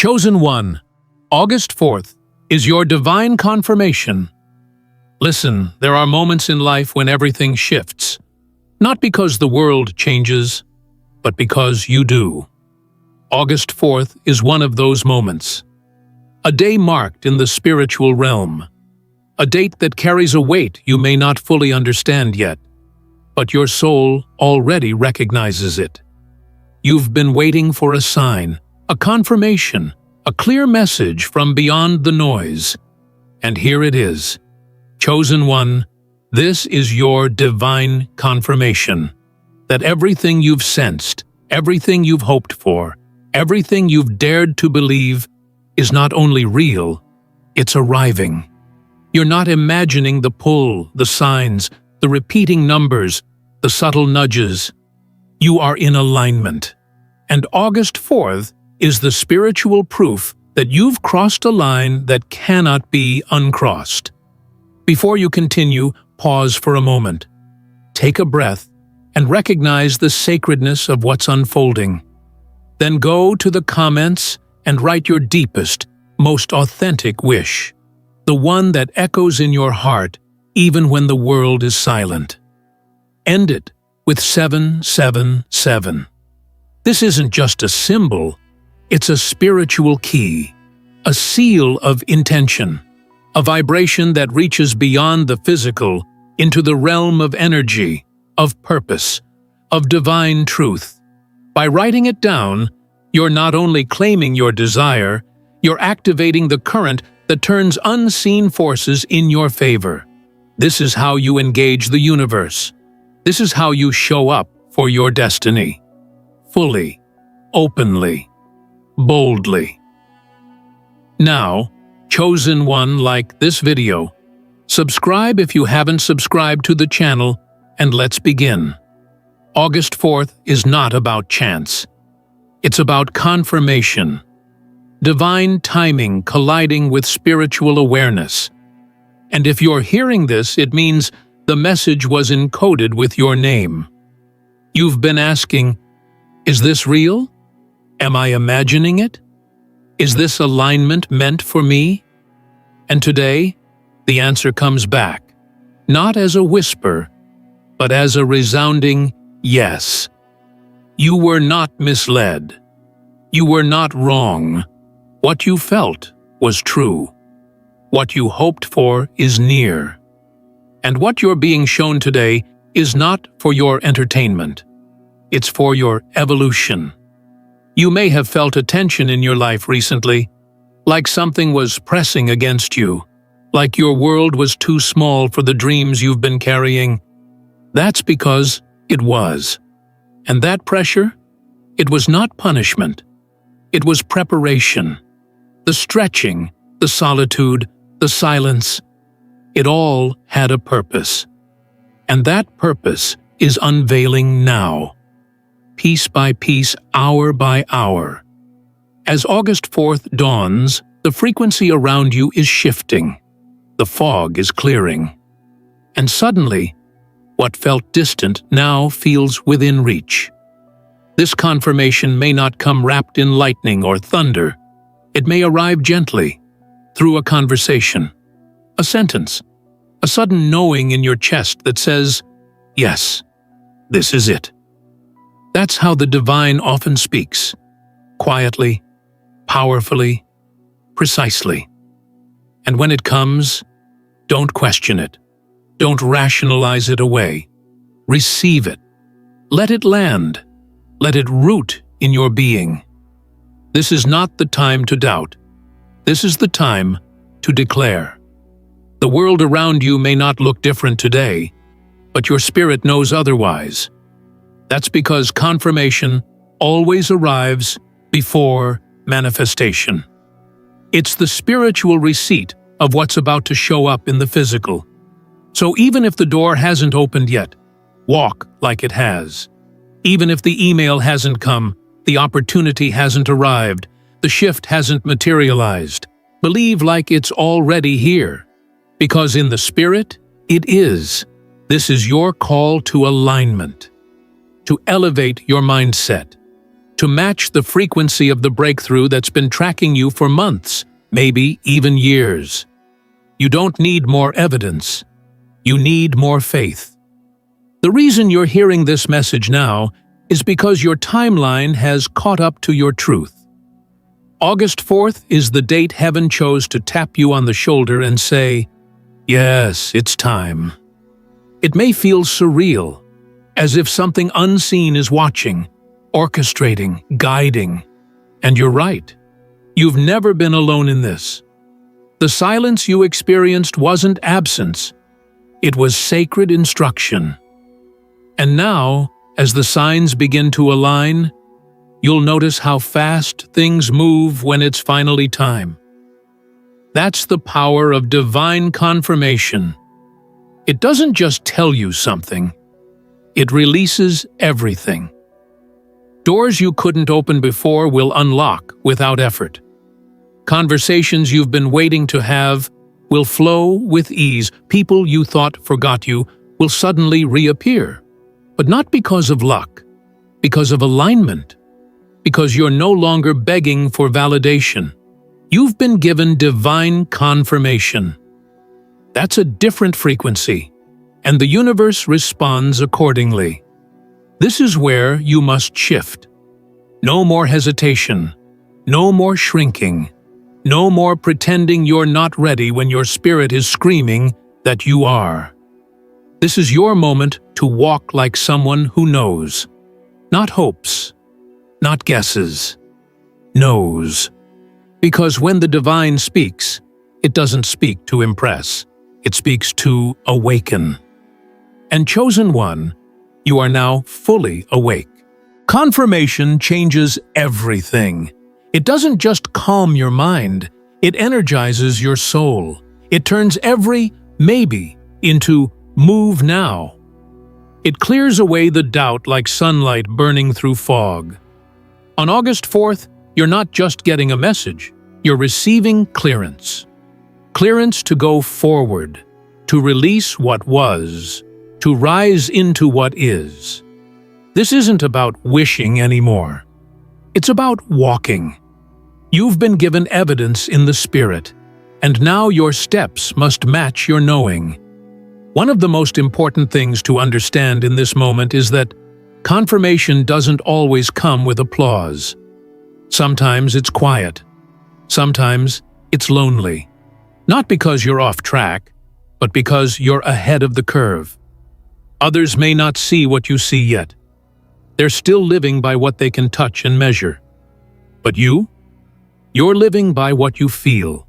Chosen One, August 4th, is your divine confirmation. Listen, there are moments in life when everything shifts. Not because the world changes, but because you do. August 4th is one of those moments. A day marked in the spiritual realm. A date that carries a weight you may not fully understand yet, but your soul already recognizes it. You've been waiting for a sign, a confirmation, a clear message from beyond the noise. And here it is. Chosen One, this is your divine confirmation that everything you've sensed, everything you've hoped for, everything you've dared to believe is not only real, it's arriving. You're not imagining the pull, the signs, the repeating numbers, the subtle nudges. You are in alignment. And August 4th is the spiritual proof that you've crossed a line that cannot be uncrossed. Before you continue, pause for a moment. Take a breath and recognize the sacredness of what's unfolding. Then go to the comments and write your deepest, most authentic wish, the one that echoes in your heart even when the world is silent. End it with 777. This isn't just a symbol, it's a spiritual key, a seal of intention, a vibration that reaches beyond the physical into the realm of energy, of purpose, of divine truth. By writing it down, you're not only claiming your desire, you're activating the current that turns unseen forces in your favor. This is how you engage the universe. This is how you show up for your destiny. Fully, openly, boldly. Now, Chosen One, like this video. Subscribe if you haven't subscribed to the channel, and let's begin. August 4th is not about chance. It's about confirmation. Divine timing colliding with spiritual awareness. And if you're hearing this, it means the message was encoded with your name. You've been asking, is this real? Am I imagining it? Is this alignment meant for me? And today, the answer comes back, not as a whisper, but as a resounding yes. You were not misled. You were not wrong. What you felt was true. What you hoped for is near. And what you're being shown today is not for your entertainment. It's for your evolution. You may have felt a tension in your life recently, like something was pressing against you, like your world was too small for the dreams you've been carrying. That's because it was. And that pressure? It was not punishment. It was preparation. The stretching, the solitude, the silence. It all had a purpose. And that purpose is unveiling now. Piece by piece, hour by hour. As August 4th dawns, the frequency around you is shifting. The fog is clearing. And suddenly, what felt distant now feels within reach. This confirmation may not come wrapped in lightning or thunder. It may arrive gently, through a conversation, a sentence, a sudden knowing in your chest that says, yes, this is it. That's how the divine often speaks, quietly, powerfully, precisely. And when it comes, don't question it. Don't rationalize it away. Receive it. Let it land. Let it root in your being. This is not the time to doubt. This is the time to declare. The world around you may not look different today, but your spirit knows otherwise. That's because confirmation always arrives before manifestation. It's the spiritual receipt of what's about to show up in the physical. So even if the door hasn't opened yet, walk like it has. Even if the email hasn't come, the opportunity hasn't arrived, the shift hasn't materialized, believe like it's already here. Because in the spirit, it is. This is your call to alignment. To elevate your mindset, to match the frequency of the breakthrough that's been tracking you for months, maybe even years. You don't need more evidence. You need more faith. The reason you're hearing this message now is because your timeline has caught up to your truth. August 4th is the date heaven chose to tap you on the shoulder and say, "Yes, it's time." It may feel surreal, as if something unseen is watching, orchestrating, guiding. And you're right. You've never been alone in this. The silence you experienced wasn't absence. It was sacred instruction. And now, as the signs begin to align, you'll notice how fast things move when it's finally time. That's the power of divine confirmation. It doesn't just tell you something. It releases everything. Doors you couldn't open before will unlock without effort. Conversations you've been waiting to have will flow with ease. People you thought forgot you will suddenly reappear. But not because of luck, because of alignment, because you're no longer begging for validation. You've been given divine confirmation. That's a different frequency, and the universe responds accordingly. This is where you must shift. No more hesitation, no more shrinking, no more pretending you're not ready when your spirit is screaming that you are. This is your moment to walk like someone who knows, not hopes, not guesses, knows. Because when the divine speaks, it doesn't speak to impress, it speaks to awaken. And chosen one, you are now fully awake. Confirmation changes everything. It doesn't just calm your mind, it energizes your soul. It turns every maybe into move now. It clears away the doubt like sunlight burning through fog. On August 4th, you're not just getting a message, you're receiving clearance. Clearance to go forward, to release what was, to rise into what is. This isn't about wishing anymore. It's about walking. You've been given evidence in the spirit, and now your steps must match your knowing. One of the most important things to understand in this moment is that confirmation doesn't always come with applause. Sometimes it's quiet. Sometimes it's lonely. Not because you're off track, but because you're ahead of the curve. Others may not see what you see yet. They're still living by what they can touch and measure. But you're living by what you feel,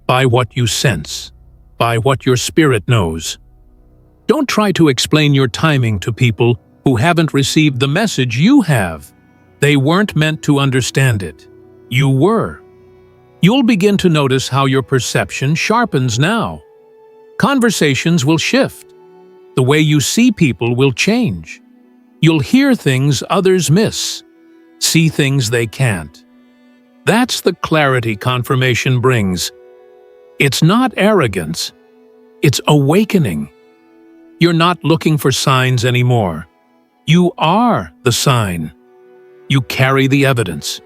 by what you sense, by what your spirit knows. Don't try to explain your timing to people who haven't received the message you have. They weren't meant to understand it. You were. You'll begin to notice how your perception sharpens now. Conversations will shift. The way you see people will change. You'll hear things others miss, see things they can't. That's the clarity confirmation brings. It's not arrogance. It's awakening. You're not looking for signs anymore. You are the sign. You carry the evidence.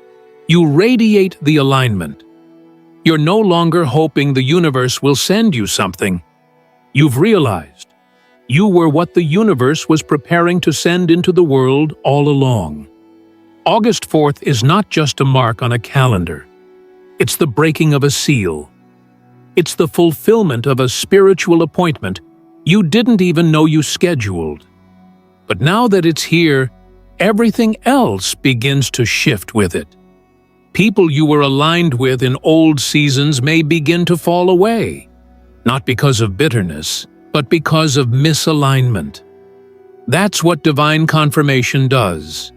You radiate the alignment. You're no longer hoping the universe will send you something. You've realized you were what the universe was preparing to send into the world all along. August 4th is not just a mark on a calendar. It's the breaking of a seal. It's the fulfillment of a spiritual appointment you didn't even know you scheduled. But now that it's here, everything else begins to shift with it. People you were aligned with in old seasons may begin to fall away, not because of bitterness, but because of misalignment. That's what divine confirmation does.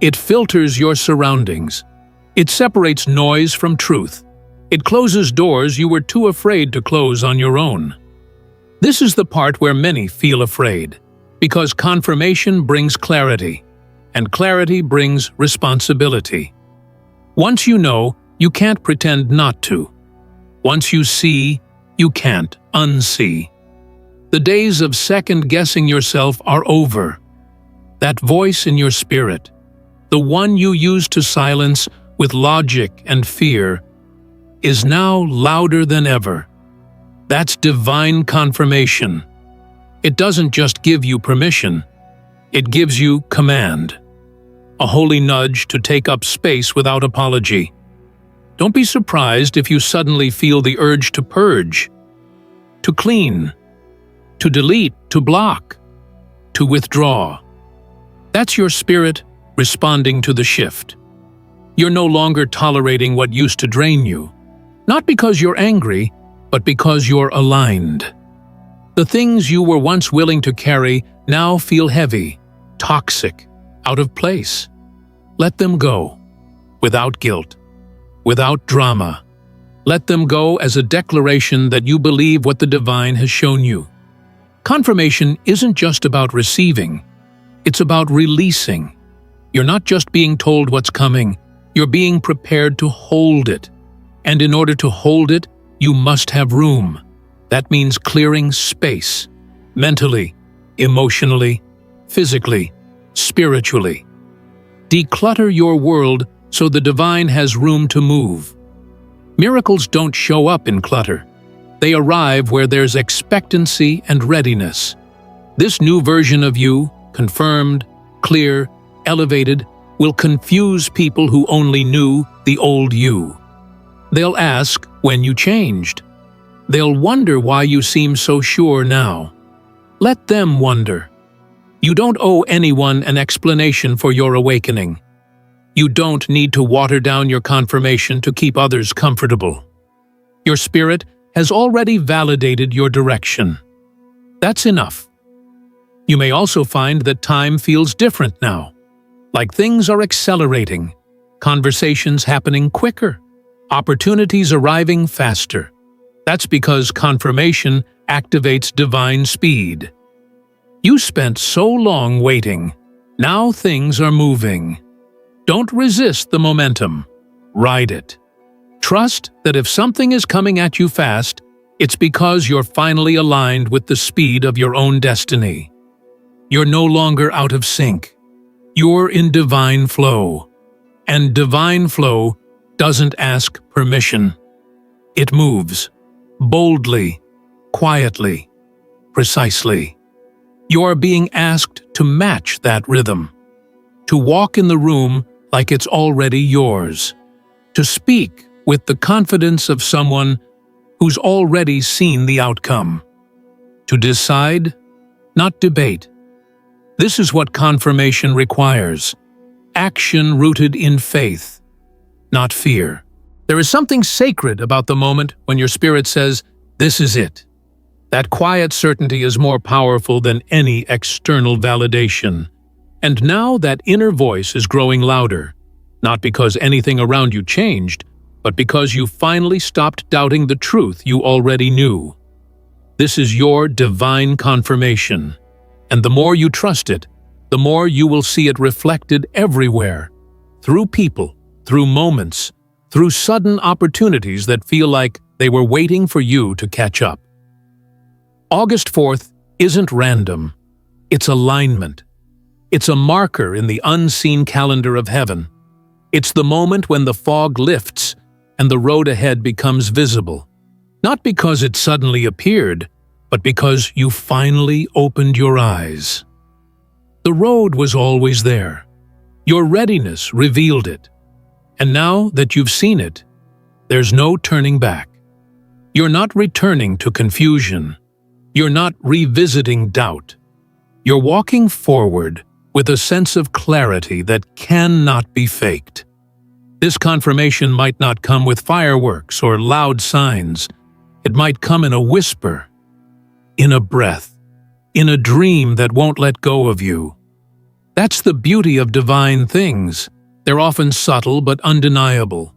It filters your surroundings. It separates noise from truth. It closes doors you were too afraid to close on your own. This is the part where many feel afraid, because confirmation brings clarity, and clarity brings responsibility. Once you know, you can't pretend not to. Once you see, you can't unsee. The days of second-guessing yourself are over. That voice in your spirit, the one you used to silence with logic and fear, is now louder than ever. That's divine confirmation. It doesn't just give you permission, it gives you command. A holy nudge to take up space without apology. Don't be surprised if you suddenly feel the urge to purge, to clean, to delete, to block, to withdraw. That's your spirit responding to the shift. You're no longer tolerating what used to drain you, not because you're angry, but because you're aligned. The things you were once willing to carry now feel heavy, toxic, out of place. Let them go, without guilt, without drama. Let them go as a declaration that you believe what the divine has shown you. Confirmation isn't just about receiving, it's about releasing. You're not just being told what's coming, you're being prepared to hold it. And in order to hold it, you must have room. That means clearing space, mentally, emotionally, physically, spiritually. Declutter your world so the divine has room to move. Miracles don't show up in clutter. They arrive where there's expectancy and readiness. This new version of you, confirmed, clear, elevated, will confuse people who only knew the old you. They'll ask when you changed. They'll wonder why you seem so sure now. Let them wonder. You don't owe anyone an explanation for your awakening. You don't need to water down your confirmation to keep others comfortable. Your spirit has already validated your direction. That's enough. You may also find that time feels different now. Like things are accelerating, conversations happening quicker, opportunities arriving faster. That's because confirmation activates divine speed. You spent so long waiting. Now things are moving. Don't resist the momentum. Ride it. Trust that if something is coming at you fast, it's because you're finally aligned with the speed of your own destiny. You're no longer out of sync. You're in divine flow. And divine flow doesn't ask permission. It moves, boldly, quietly, precisely. You're being asked to match that rhythm, to walk in the room like it's already yours, to speak with the confidence of someone who's already seen the outcome, to decide, not debate. This is what confirmation requires, action rooted in faith, not fear. There is something sacred about the moment when your spirit says, "This is it." That quiet certainty is more powerful than any external validation. And now that inner voice is growing louder, not because anything around you changed, but because you finally stopped doubting the truth you already knew. This is your divine confirmation, and the more you trust it, the more you will see it reflected everywhere, through people, through moments, through sudden opportunities that feel like they were waiting for you to catch up. August 4th isn't random. It's alignment. It's a marker in the unseen calendar of heaven. It's the moment when the fog lifts and the road ahead becomes visible. Not because it suddenly appeared, but because you finally opened your eyes. The road was always there. Your readiness revealed it. And now that you've seen it, there's no turning back. You're not returning to confusion. You're not revisiting doubt. You're walking forward with a sense of clarity that cannot be faked. This confirmation might not come with fireworks or loud signs. It might come in a whisper, in a breath, in a dream that won't let go of you. That's the beauty of divine things. They're often subtle but undeniable.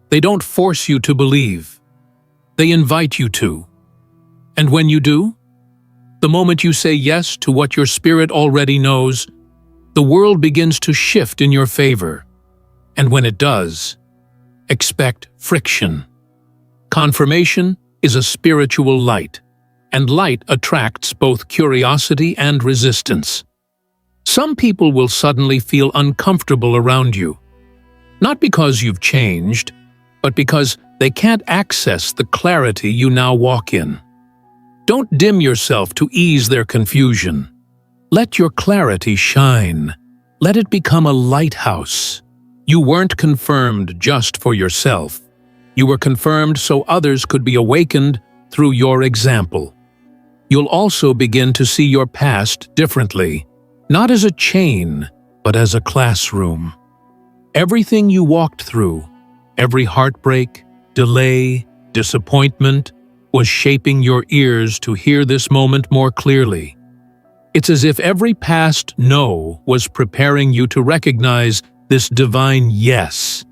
They don't force you to believe. They invite you to. And when you do, the moment you say yes to what your spirit already knows, the world begins to shift in your favor. And when it does, expect friction. Confirmation is a spiritual light, and light attracts both curiosity and resistance. Some people will suddenly feel uncomfortable around you, not because you've changed, but because they can't access the clarity you now walk in. Don't dim yourself to ease their confusion. Let your clarity shine. Let it become a lighthouse. You weren't confirmed just for yourself. You were confirmed so others could be awakened through your example. You'll also begin to see your past differently, not as a chain, but as a classroom. Everything you walked through, every heartbreak, delay, disappointment, was shaping your ears to hear this moment more clearly. It's as if every past no was preparing you to recognize this divine yes.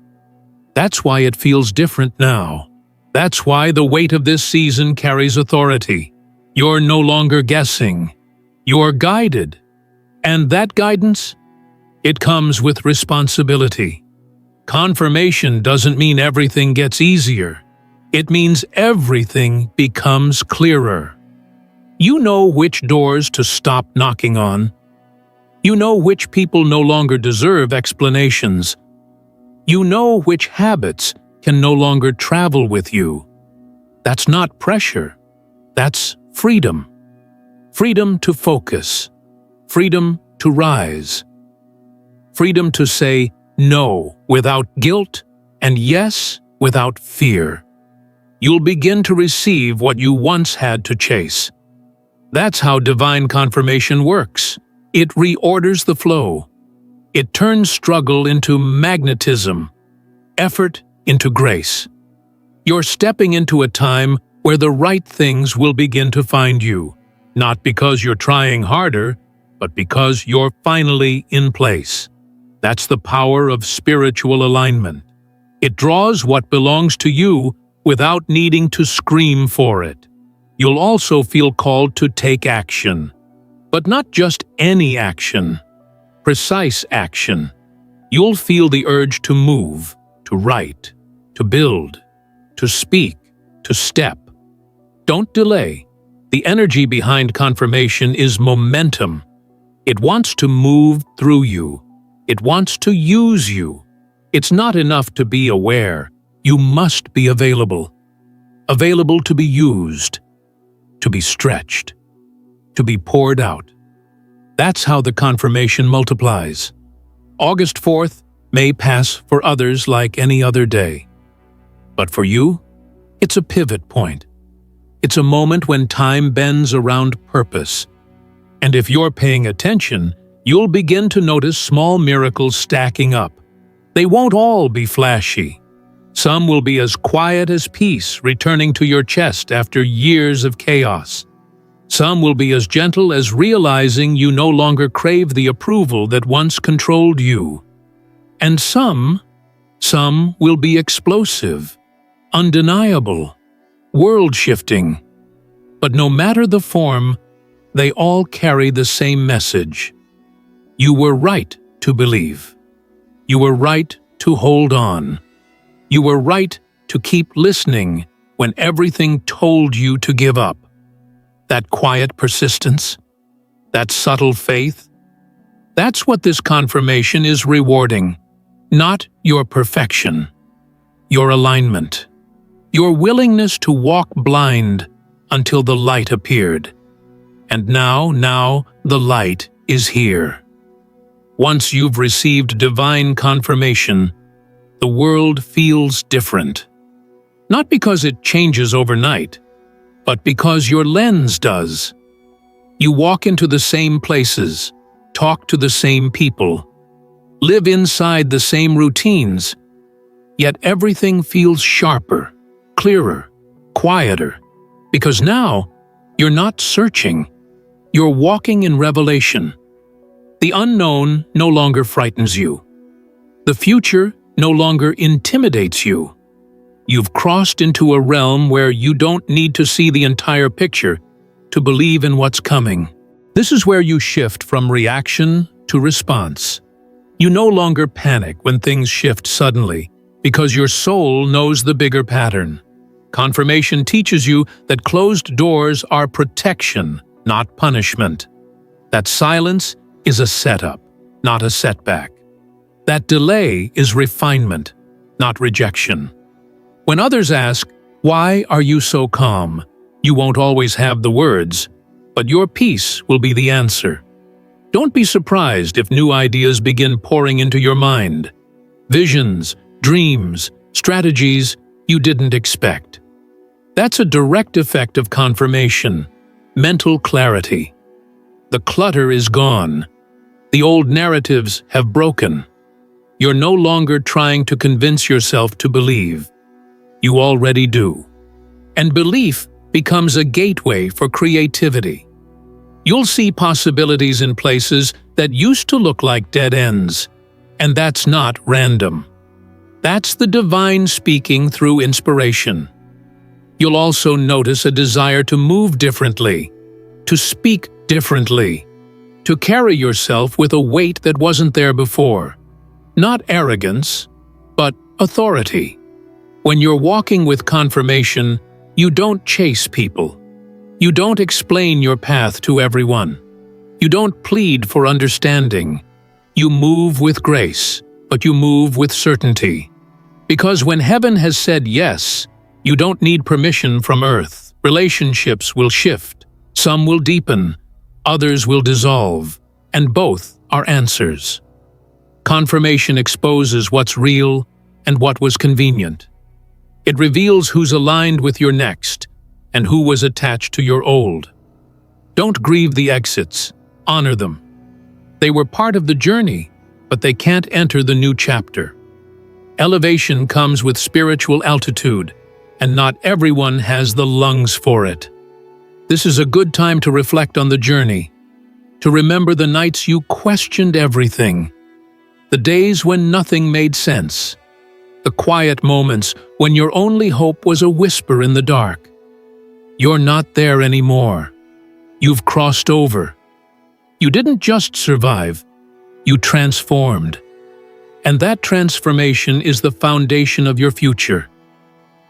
That's why it feels different now. That's why the weight of this season carries authority. You're no longer guessing. You're guided. And that guidance? It comes with responsibility. Confirmation doesn't mean everything gets easier. It means everything becomes clearer. You know which doors to stop knocking on. You know which people no longer deserve explanations. You know which habits can no longer travel with you. That's not pressure. That's freedom. Freedom to focus. Freedom to rise. Freedom to say no without guilt and yes without fear. You'll begin to receive what you once had to chase. That's how divine confirmation works. It reorders the flow. It turns struggle into magnetism, effort into grace. You're stepping into a time where the right things will begin to find you, not because you're trying harder, but because you're finally in place. That's the power of spiritual alignment. It draws what belongs to you without needing to scream for it. You'll also feel called to take action, but not just any action, precise action. You'll feel the urge to move, to write, to build, to speak, to step. Don't delay. The energy behind confirmation is momentum. It wants to move through you. It wants to use you. It's not enough to be aware. You must be available. Available to be used, to be stretched, to be poured out. That's how the confirmation multiplies. August 4th may pass for others like any other day. But for you, it's a pivot point. It's a moment when time bends around purpose. And if you're paying attention, you'll begin to notice small miracles stacking up. They won't all be flashy. Some will be as quiet as peace returning to your chest after years of chaos. Some will be as gentle as realizing you no longer crave the approval that once controlled you. And some will be explosive, undeniable, world-shifting. But no matter the form, they all carry the same message. You were right to believe. You were right to hold on. You were right to keep listening when everything told you to give up. That quiet persistence, that subtle faith, that's what this confirmation is rewarding. Not your perfection, your alignment, your willingness to walk blind until the light appeared. And now the light is here. Once you've received divine confirmation, the world feels different. Not because it changes overnight, but because your lens does. You walk into the same places, talk to the same people, live inside the same routines, yet everything feels sharper, clearer, quieter, because now you're not searching, you're walking in revelation. The unknown no longer frightens you. The future no longer intimidates you. You've crossed into a realm where you don't need to see the entire picture to believe in what's coming. This is where you shift from reaction to response. You no longer panic when things shift suddenly, because your soul knows the bigger pattern. Confirmation teaches you that closed doors are protection, not punishment. That silence is a setup, not a setback. That delay is refinement, not rejection. When others ask, "Why are you so calm?" you won't always have the words, but your peace will be the answer. Don't be surprised if new ideas begin pouring into your mind. Visions, dreams, strategies you didn't expect. That's a direct effect of confirmation, mental clarity. The clutter is gone. The old narratives have broken. You're no longer trying to convince yourself to believe. You already do. And belief becomes a gateway for creativity. You'll see possibilities in places that used to look like dead ends, and that's not random. That's the divine speaking through inspiration. You'll also notice a desire to move differently, to speak differently, to carry yourself with a weight that wasn't there before. Not arrogance, but authority. When you're walking with confirmation, you don't chase people. You don't explain your path to everyone. You don't plead for understanding. You move with grace, but you move with certainty. Because when heaven has said yes, you don't need permission from earth. Relationships will shift. Some will deepen, others will dissolve, and both are answers. Confirmation exposes what's real and what was convenient. It reveals who's aligned with your next and who was attached to your old. Don't grieve the exits, honor them. They were part of the journey, but they can't enter the new chapter. Elevation comes with spiritual altitude, and not everyone has the lungs for it. This is a good time to reflect on the journey, to remember the nights you questioned everything, the days when nothing made sense, the quiet moments when your only hope was a whisper in the dark. You're not there anymore. You've crossed over. You didn't just survive, you transformed. And that transformation is the foundation of your future.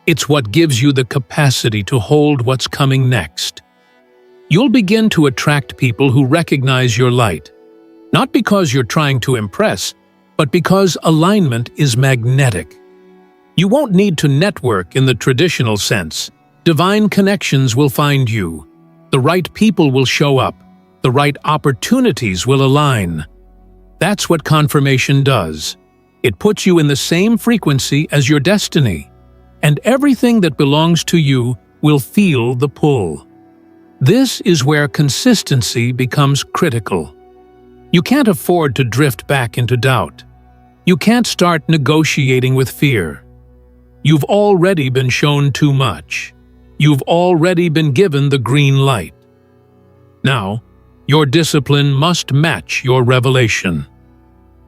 It's what gives you the capacity to hold what's coming next. You'll begin to attract people who recognize your light, not because you're trying to impress, but because alignment is magnetic. You won't need to network in the traditional sense. Divine connections will find you. The right people will show up. The right opportunities will align. That's what confirmation does. It puts you in the same frequency as your destiny, and everything that belongs to you will feel the pull. This is where consistency becomes critical. You can't afford to drift back into doubt. You can't start negotiating with fear. You've already been shown too much. You've already been given the green light. Now, your discipline must match your revelation.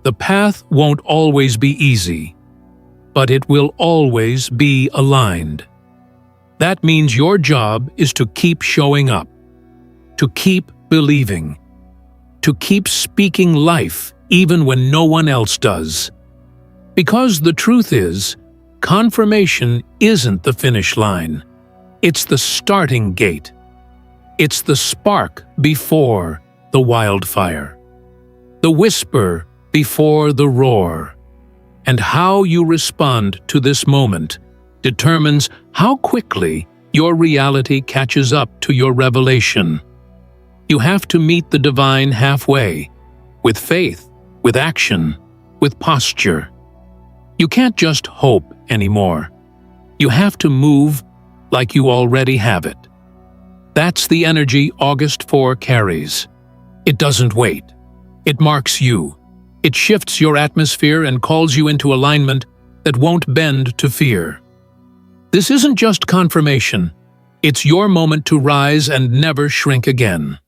The path won't always be easy, but it will always be aligned. That means your job is to keep showing up, to keep believing, to keep speaking life even when no one else does. Because the truth is, confirmation isn't the finish line. It's the starting gate. It's the spark before the wildfire, the whisper before the roar. And how you respond to this moment determines how quickly your reality catches up to your revelation. You have to meet the divine halfway, with faith, with action, with posture. You can't just hope anymore. You have to move like you already have it. That's the energy August 4 carries. It doesn't wait. It marks you. It shifts your atmosphere and calls you into alignment that won't bend to fear. This isn't just confirmation. It's your moment to rise and never shrink again.